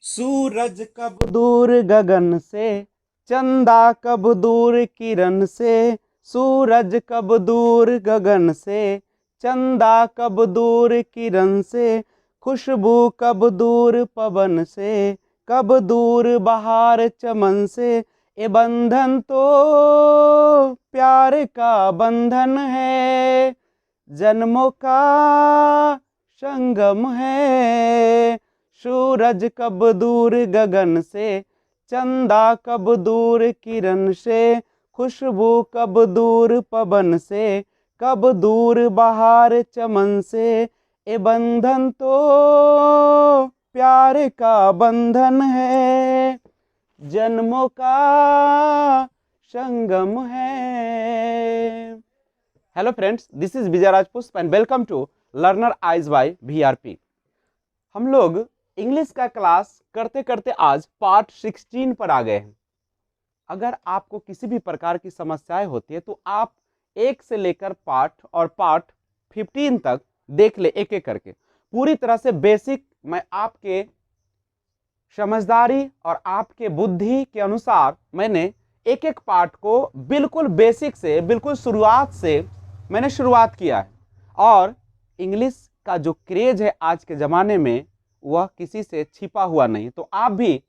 सूरज कब दूर गगन से, चंदा कब दूर किरण से। सूरज कब दूर गगन से, चंदा कब दूर किरण से। खुशबू कब दूर पवन से, कब दूर बहार चमन से। ये बंधन तो प्यार का बंधन है, जन्मों का संगम है। सूरज कब दूर गगन से, चंदा कब दूर किरण से। खुशबू कब दूर पवन से, कब दूर बहार चमन से। ये बंधन तो प्यार का बंधन है, जन्मों का संगम है। Hello friends, this is Vijay Rajpushp and welcome to learner eyes by VRP। हम लोग इंग्लिश का क्लास करते करते आज पार्ट 16 पर आ गए हैं। अगर आपको किसी भी प्रकार की समस्याएं होती है तो आप एक से लेकर पार्ट 15 तक देख ले, एक एक करके पूरी तरह से बेसिक। मैं आपके समझदारी और आपके बुद्धि के अनुसार मैंने एक एक पार्ट को बिल्कुल बेसिक से, बिल्कुल शुरुआत से मैंने शुरुआत किया है। और इंग्लिश का जो क्रेज है आज के ज़माने में वह किसी से छिपा हुआ नहीं। तो आप भी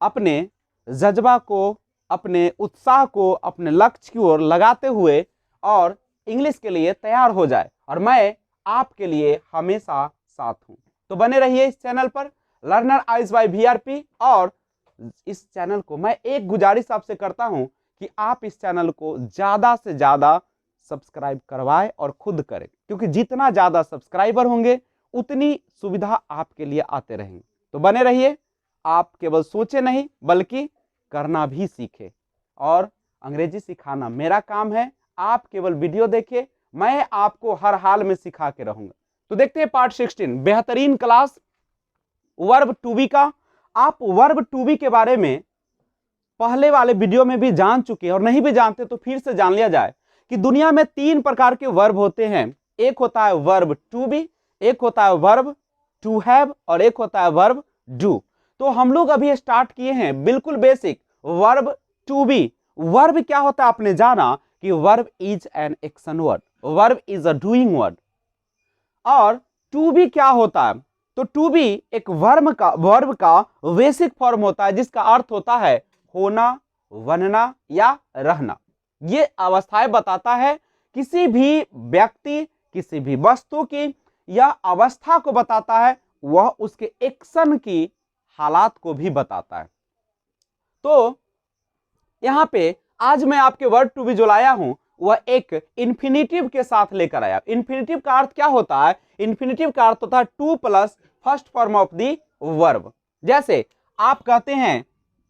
अपने जज्बा को, अपने उत्साह को अपने लक्ष्य की ओर लगाते हुए और इंग्लिश के लिए तैयार हो जाए, और मैं आपके लिए हमेशा साथ हूं। तो बने रहिए इस चैनल पर लर्नर आइज बाय VRP। और इस चैनल को मैं एक गुजारिश आपसे करता हूं कि आप इस चैनल को ज्यादा से ज्यादा सब्सक्राइब करवाएं और खुद करें, क्योंकि जितना ज्यादा सब्सक्राइबर होंगे उतनी सुविधा आपके लिए आते रहेंगे। तो बने रहिए, आप केवल सोचे नहीं बल्कि करना भी सीखे। और अंग्रेजी सिखाना मेरा काम है, आप केवल वीडियो देखिए, मैं आपको हर हाल में सिखा के रहूंगा। तो देखते हैं पार्ट 16, बेहतरीन क्लास वर्ब टू बी का। आप वर्ब टू बी के बारे में पहले वाले वीडियो में भी जान चुके हैं, और नहीं भी जानते तो फिर से जान लिया जाए कि दुनिया में 3 प्रकार के वर्ब होते हैं। एक होता है वर्ब टू बी, एक होता है वर्ब टू हैव, और एक होता है वर्ब डू। तो हम लोग अभी स्टार्ट किए हैं बिल्कुल basic verb to be. Verb क्या होता है आपने जाना कि verb is an action word, verb is a doing word. और टू बी क्या होता है? तो टू बी एक वर्ब का बेसिक फॉर्म होता है, जिसका अर्थ होता है होना, बनना या रहना। ये अवस्थाएं बताता है किसी भी व्यक्ति, किसी भी वस्तु की या अवस्था को बताता है, वह उसके एक्शन की हालात को भी बताता है। तो यहां पे आज मैं आपके वर्ड टू बी जो लाया हूं वह एक इंफिनिटिव के साथ लेकर आया। इंफिनिटिव का अर्थ क्या होता है? इंफिनिटिव का अर्थ होता है to plus first form of the verb. जैसे आप कहते हैं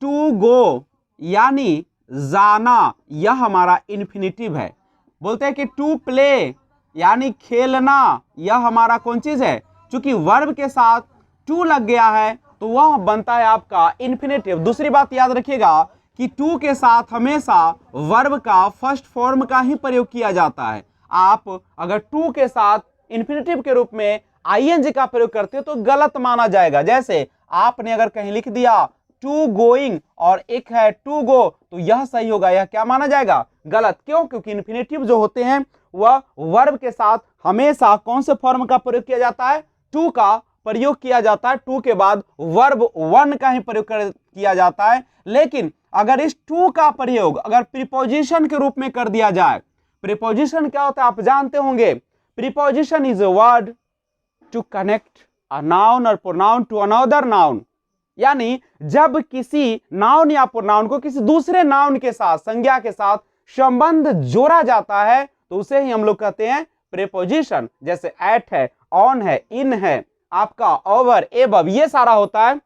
टू गो, यानी जाना, यह हमारा इंफिनिटिव है। बोलते हैं कि टू प्ले, यानी खेलना, यह हमारा कौन चीज है? चूंकि वर्ब के साथ टू लग गया है तो वह बनता है आपका इंफिनिटिव। दूसरी बात याद रखिएगा कि टू के साथ हमेशा वर्ब का फर्स्ट फॉर्म का ही प्रयोग किया जाता है। आप अगर टू के साथ इंफिनिटिव के रूप में आईएनजी का प्रयोग करते हो तो गलत माना जाएगा। जैसे आपने अगर कहीं लिख दिया टू गोइंग और एक है टू गो, तो यह सही होगा, यह क्या माना जाएगा? गलत। क्यों? क्योंकि इंफिनिटिव जो होते हैं वह वर्ब के साथ हमेशा कौन से फॉर्म का प्रयोग किया जाता है? टू का प्रयोग किया जाता है। टू के बाद वर्ब वन का ही प्रयोग किया जाता है। लेकिन अगर इस टू का प्रयोग अगर प्रीपोजिशन के रूप में कर दिया जाए, प्रीपोजिशन क्या होता है आप जानते होंगे। Preposition is a word to connect a noun और प्रोनाउन टू अनदर नाउन, यानी जब किसी नाउन या प्रोनाउन को किसी दूसरे नाउन के साथ, संज्ञा के साथ संबंध जोड़ा जाता है तो उसे ही हम लोग कहते हैं प्रीपोजिशन। जैसे एट है, ऑन है, इन है, आपका ओवर, एबव, ये सारा होता है।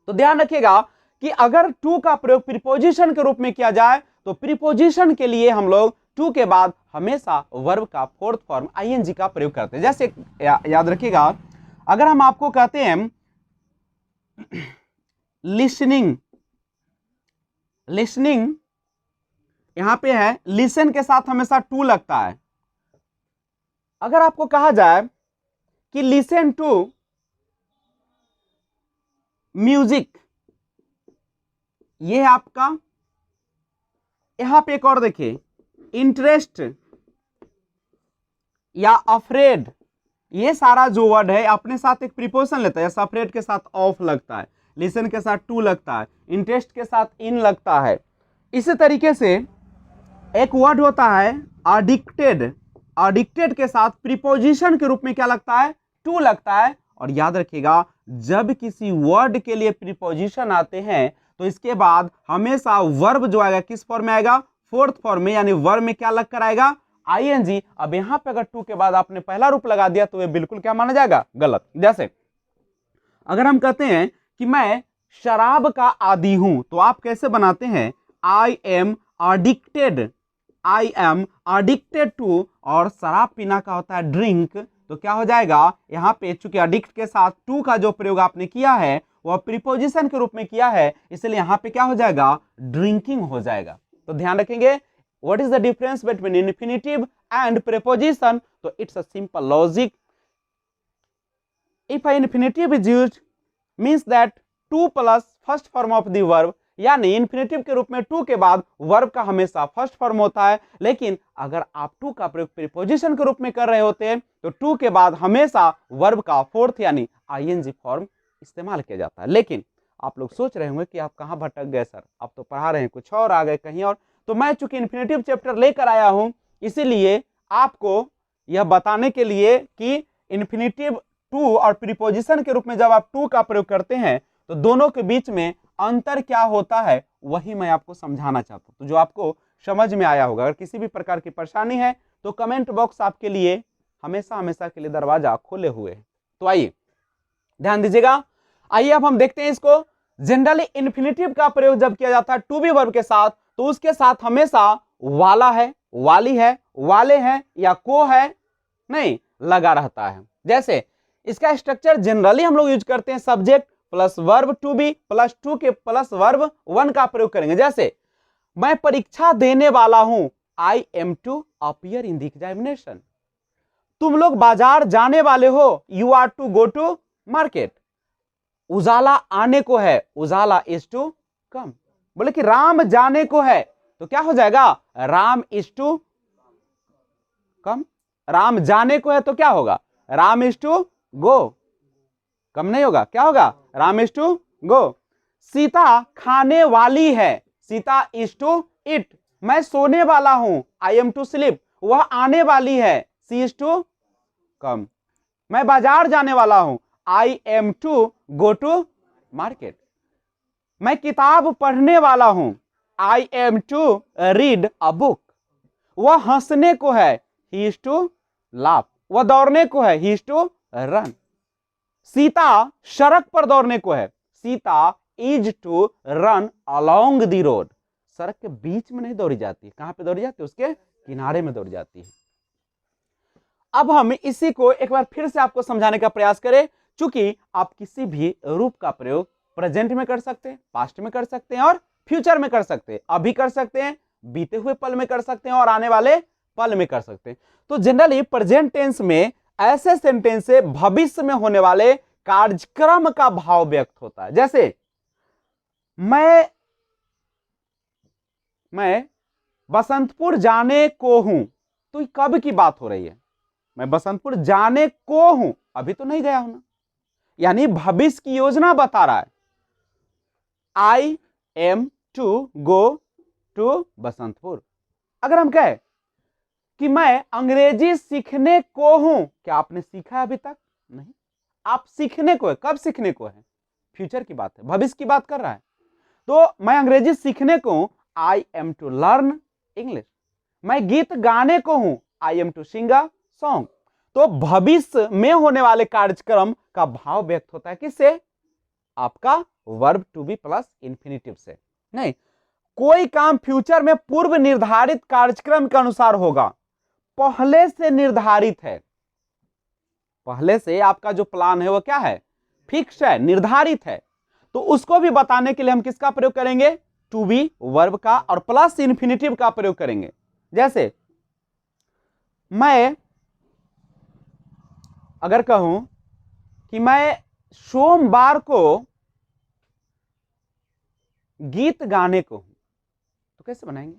तो ध्यान रखिएगा कि अगर टू का प्रयोग प्रीपोजिशन के रूप में किया जाए तो प्रीपोजिशन के लिए हम लोग टू के बाद हमेशा वर्ब का फोर्थ फॉर्म आईएनजी का प्रयोग करते हैं। जैसे याद रखिएगा, अगर हम आपको कहते हैं लिसनिंग, लिसनिंग यहां पे है, लिसन के साथ हमेशा टू लगता है। अगर आपको कहा जाए कि लिसन टू म्यूजिक, ये है आपका। यहां पे एक और देखिए, इंटरेस्ट या अफ्रेड, ये सारा जो वर्ड है अपने साथ एक प्रीपोजिशन लेता है। अफ्रेड के साथ ऑफ लगता है, लिसन के साथ टू लगता है, इंटरेस्ट के साथ इन लगता है। इसी तरीके से एक वर्ड होता है एडिक्टेड, एडिक्टेड के साथ प्रीपोजिशन के रूप में क्या लगता है, टू लगता है। और याद रखिएगा, जब किसी वर्ड के लिए प्रीपोजिशन आते हैं तो इसके बाद हमेशा वर्ब जो आएगा किस फॉर्म में आएगा, फोर्थ फॉर्म में, यानी वर्ब में क्या लग कर आएगा, आईएनजी। अब यहां पे अगर टू के बाद आपने पहला रूप लगा दिया तो ये बिल्कुल क्या माना जाएगा, गलत। जैसे अगर हम कहते हैं कि मैं शराब का आदी हूं, तो आप कैसे बनाते हैं, I am addicted, I am addicted to, और शराब पीना का होता है ड्रिंक, तो क्या हो जाएगा, यहां पे चूंकि एडिक्ट के साथ टू का जो प्रयोग आपने किया है वह प्रीपोजिशन के रूप में किया है, इसलिए यहां पे क्या हो जाएगा, ड्रिंकिंग हो जाएगा। तो ध्यान रखेंगे, what is the difference between infinitive and preposition, तो it's a simple logic. If an infinitive is used means that to plus first form of the verb, यानी इन्फिनेटिव के रूप में टू के बाद वर्ब का हमेशा फर्स्ट फॉर्म होता है। लेकिन अगर आप टू का प्रयोग प्रीपोजिशन के रूप में कर रहे होते हैं तो टू के बाद हमेशा वर्ब का फोर्थ यानी आईएनजी फॉर्म इस्तेमाल किया जाता है। लेकिन आप लोग सोच रहे होंगे कि आप कहां भटक गए सर, आप तो पढ़ा रहे हैं कुछ और, आ गए कहीं और। तो मैं चूंकि इन्फिनेटिव चैप्टर लेकर आया हूं, इसीलिए आपको यह बताने के लिए कि इन्फिनेटिव टू और प्रीपोजिशन के रूप में जब आप टू का प्रयोग करते हैं तो दोनों के बीच में अंतर क्या होता है, वही मैं आपको समझाना चाहता हूं। तो जो आपको समझ में आया होगा, अगर किसी भी प्रकार की परेशानी है तो कमेंट बॉक्स आपके लिए हमेशा हमेशा के लिए दरवाजा खोले हुए है। तो आइए ध्यान दीजिएगा, आइए अब हम देखते हैं इसको। जनरली इन्फिनेटिव का प्रयोग जब किया जाता है टू बी वर्ब के साथ, तो उसके साथ हमेशा वाला है, वाली है, वाले हैं या को है नहीं लगा रहता है। जैसे इसका स्ट्रक्चर जनरली हम लोग यूज करते हैं subject plus verb to be plus to के प्लस वर्ब वन का प्रयोग करेंगे। जैसे मैं परीक्षा देने वाला हूं, I am to appear in the examination. तुम लोग बाजार जाने वाले हो, you are to go to market. उजाला आने को है, उजाला इज टू कम। बोले कि राम जाने को है, तो क्या हो जाएगा, Ram is to come. Ram जाने को है तो क्या होगा, Ram is to go, come नहीं होगा, क्या होगा, Ram is to go. Sita खाने वाली है, सीता इज टू इट। मैं सोने वाला हूं, आई एम टू स्लीप, वह आने वाली है, सी इज टू कम। मैं बाजार जाने वाला हूं, I am to go to market. मैं किताब पढ़ने वाला हूं, I am to read a book. वह हंसने को है, ही इज टू लाफ। वह दौड़ने को है, he is to run. Sita सड़क पर दौड़ने को है, Sita is to run along the road. सड़क के बीच में नहीं दौड़ी जाती, कहां पे दौड़ी जाती है, उसके किनारे में दौड़ी जाती है। अब हम इसी को एक बार फिर से आपको समझाने का प्रयास करें। चूंकि आप किसी भी रूप का प्रयोग प्रेजेंट में कर सकते हैं, पास्ट में कर सकते हैं और फ्यूचर में कर सकते हैं, अभी कर सकते हैं, बीते हुए पल में कर सकते हैं और आने वाले पल में कर सकते हैं। तो जनरली प्रेजेंट टेंस में ऐसे सेंटेंस से भविष्य में होने वाले कार्यक्रम का भाव व्यक्त होता है। जैसे मैं बसंतपुर जाने को हूं, तो कब की बात हो रही है, मैं बसंतपुर जाने को हूं, अभी तो नहीं गया हूं ना, यानी भविष्य की योजना बता रहा है। I am to go to Basantpur. अगर हम कहें कि मैं अंग्रेजी सीखने को हूं, क्या आपने सीखा अभी तक, नहीं, आप सीखने को है, कब सीखने को है, फ्यूचर की बात है, भविष्य की बात कर रहा है। तो मैं अंग्रेजी सीखने को हूं, I am to learn English. मैं गीत गाने को हूं, I am to sing a song. तो भविष्य में होने वाले कार्यक्रम का भाव व्यक्त होता है किससे, आपका verb to be plus infinitive से। नहीं, कोई काम फ्यूचर में पूर्व निर्धारित कार्यक्रम के अनुसार होगा, पहले से निर्धारित है, पहले से आपका जो प्लान है वो क्या है, फिक्स है, निर्धारित है। तो उसको भी बताने के लिए हम किसका प्रयोग करेंगे, टू बी वर्ब का और प्लस इंफिनिटिव का प्रयोग करेंगे। जैसे मैं अगर कहूं कि मैं सोमवार को गीत गाने को हूं, तो कैसे बनाएंगे?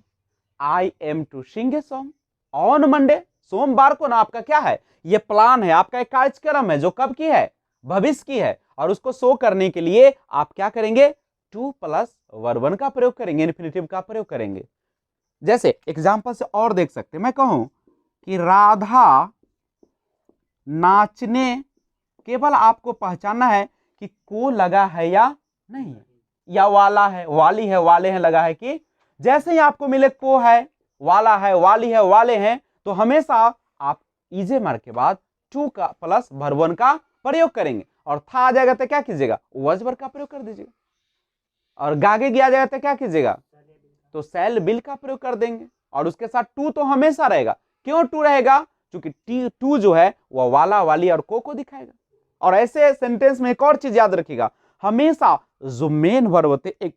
I am to sing a song on Monday. सोमवार को ना आपका क्या है, ये प्लान है, आपका एक कार्यक्रम है जो कब की है, भविष्य की है, और उसको शो करने के लिए आप क्या करेंगे, टू प्लस वर्ब वन का प्रयोग करेंगे, इन्फिनिटिव का प्रयोग करेंगे। जैसे एग्जांपल से और देख सकते हैं, मैं कहूं कि राधा नाचने, केवल आपको पहचानना है कि को लगा है या नहीं है, या वाला है, वाली है, वाले हैं लगा है कि, जैसे ही आपको मिले को है, वाला है, वाली है, वाले हैं, तो हमेशा आप इजे मार के बाद टू का प्लस वर्ब वन का प्रयोग करेंगे, और था आ जाएगा तो क्या कीजिएगा, वॉज वर्ब का प्रयोग कर दीजिएगा, और गागे गया जाएगा तो क्या कीजिएगा, तो सेल बिल का प्रयोग कर देंगे, और उसके साथ टू तो हमेशा रहेगा। क्यों टू रहेगा? क्योंकि टू जो है वह वाला, वाली और को दिखाएगा। और ऐसे सेंटेंस में एक और चीज याद रखिएगा, हमेशा जो मेन वर्ब होते हैं,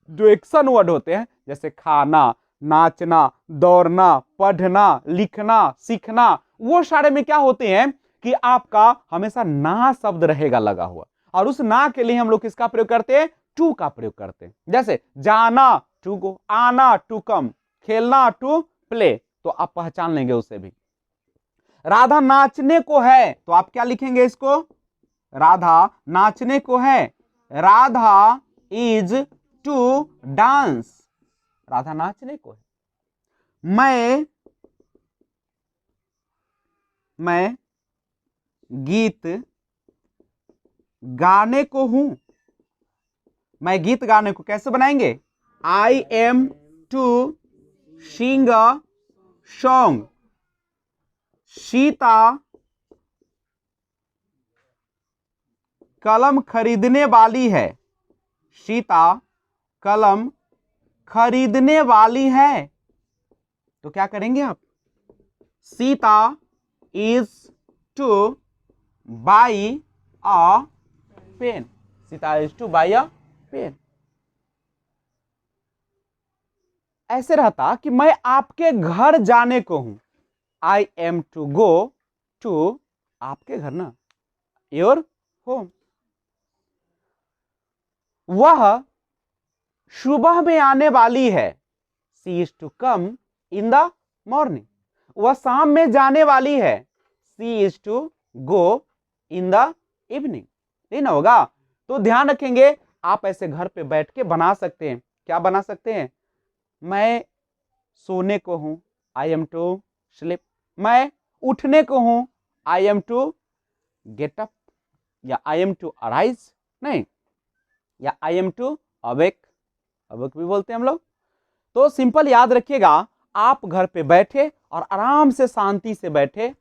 जो एक्शन वर्ड होते हैं, जैसे खाना, नाचना, दौड़ना, पढ़ना, लिखना, सीखना, वो सारे में क्या होते हैं कि आपका हमेशा ना शब्द रहेगा लगा हुआ, और उस ना के लिए हम लोग किसका प्रयोग करते हैं, टू का प्रयोग करते हैं। जैसे जाना टू गो, आना टू कम, खेलना टू प्ले, तो आप पहचान लेंगे उसे भी। राधा नाचने को है, तो आप क्या लिखेंगे इसको, राधा नाचने को है, Radha is to dance, Radha नाचने को है। मैं गीत गाने को हूं, मैं गीत गाने को कैसे बनाएंगे, I am to sing a song. Sita कलम खरीदने वाली है, सीता कलम खरीदने वाली है, तो क्या करेंगे आप, Sita is to buy a pen, Sita is to buy a pen. ऐसे रहता कि मैं आपके घर जाने को हूं, I am to go to आपके घर ना, योर होम। वह सुबह में आने वाली है, she is to come in the morning. वह शाम में जाने वाली है, she is to go in the evening. नहीं ना होगा, तो ध्यान रखेंगे, आप ऐसे घर पे बैठ के बना सकते हैं। क्या बना सकते हैं, मैं सोने को हूं, आई एम टू स्लीप। मैं उठने को हूं, I am to get up, या आई एम टू अराइज, नहीं, या I am to awake, awake भी बोलते हैं हम लोग। तो सिंपल याद रखिएगा, आप घर पे बैठे और आराम से शांति से बैठे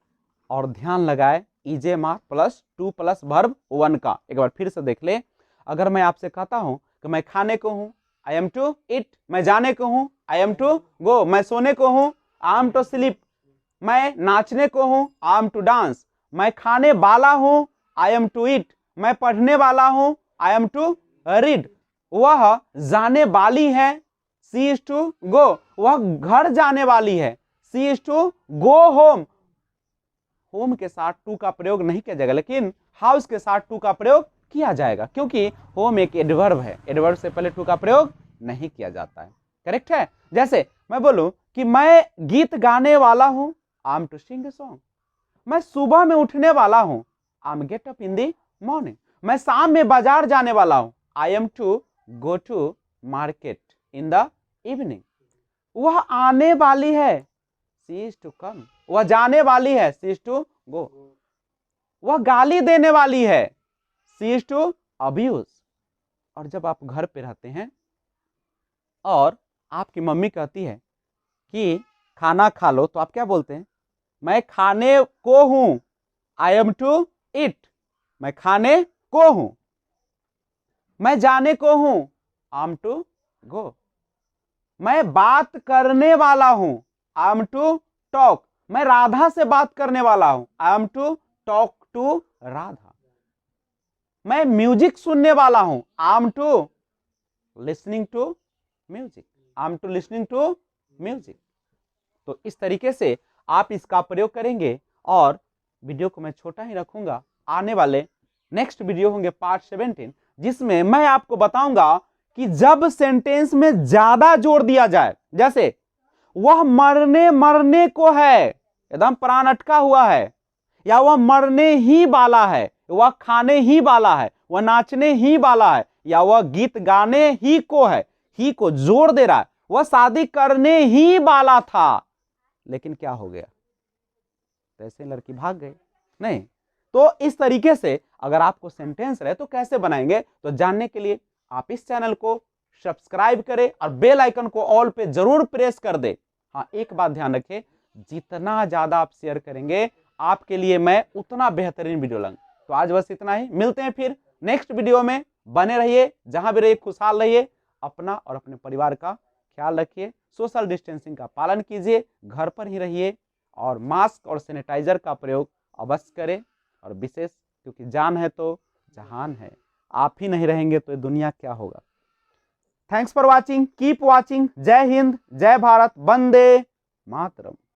और ध्यान लगाए, इजे मार plus two plus verb one का। एक बार फिर से देख ले, अगर मैं आपसे कहता हूं कि मैं खाने को हूं, आई एम टू इट, मैं जाने को हूं, आई एम टू गो, मैं सोने को हूं, आई एम टू स्लीप, मैं नाचने को हूं, आई एम टू डांस, मैं खाने वाला हूं, आई एम टू इट, मैं पढ़ने वाला हूं, आई एम टू रीड। वह जाने वाली है, सी इज टू गो, वह घर जाने वाली है, she is to go home. Home के साथ टू का प्रयोग नहीं किया जाएगा, लेकिन हाउस के साथ टू का प्रयोग किया जाएगा, क्योंकि होम एक एडवर्ब है, एडवर्ब से पहले टू का प्रयोग नहीं किया जाता है। करेक्ट है। जैसे मैं बोलूं कि मैं गीत गाने वाला हूं, I am to sing a song. मैं सुबह में उठने वाला हूं, I am get up in the morning. मैं शाम में बाजार जाने वाला हूं, I am to go to market in the evening. वह आने वाली है, सी इज टू कम। वह जाने वाली है, सी इज टू गो। वह गाली देने वाली है, सी इज टू अब्यूज। और जब आप घर पे रहते हैं और आपकी मम्मी कहती है कि खाना खा लो, तो आप क्या बोलते हैं, मैं खाने को हूं, आई एम टू इट, मैं खाने को हूं। मैं जाने को हूं, आई एम टू गो। मैं बात करने वाला हूं, आई एम टू टॉक। मैं राधा से बात करने वाला हूं, I am to talk to Radha. मैं म्यूजिक सुनने वाला हूं, I am to listening to music, I am to listening to music. तो इस तरीके से आप इसका प्रयोग करेंगे, और वीडियो को मैं छोटा ही रखूंगा। आने वाले नेक्स्ट वीडियो होंगे पार्ट 17, जिसमें मैं आपको बताऊंगा कि जब सेंटेंस में ज्यादा जोर दिया जाए, जैसे वह मरने मरने को है, एकदम प्राण अटका हुआ है, या वह मरने ही वाला है, वह खाने ही वाला है, वह नाचने ही वाला है, या वह गीत गाने ही को है, ही को जोर दे रहा है, वह शादी करने ही वाला था, लेकिन क्या हो गया, तैसे लड़की भाग गई। नहीं, तो इस तरीके से अगर आपको सेंटेंस रहे तो कैसे बनाएंगे, तो जानने के लिए आप इस चैनल को सब्सक्राइब करें और बेल आइकन को ऑल पे जरूर प्रेस कर दे। हाँ, एक बात ध्यान रखें, जितना ज्यादा आप शेयर करेंगे आपके लिए मैं उतना बेहतरीन वीडियो लाऊंगा। तो आज बस इतना ही, मिलते हैं फिर नेक्स्ट वीडियो में। बने रहिए, जहां भी रहिए खुशहाल रहिए, अपना और अपने परिवार का ख्याल रखिए, सोशल डिस्टेंसिंग का पालन कीजिए, घर पर ही रहिए और मास्क और सैनिटाइजर का प्रयोग अवश्य करें। और विशेष, क्योंकि जान है तो जहान है, आप ही नहीं रहेंगे तो ये दुनिया क्या होगा। Thanks for watching, keep watching. जय हिंद, जय भारत, वंदे मातरम।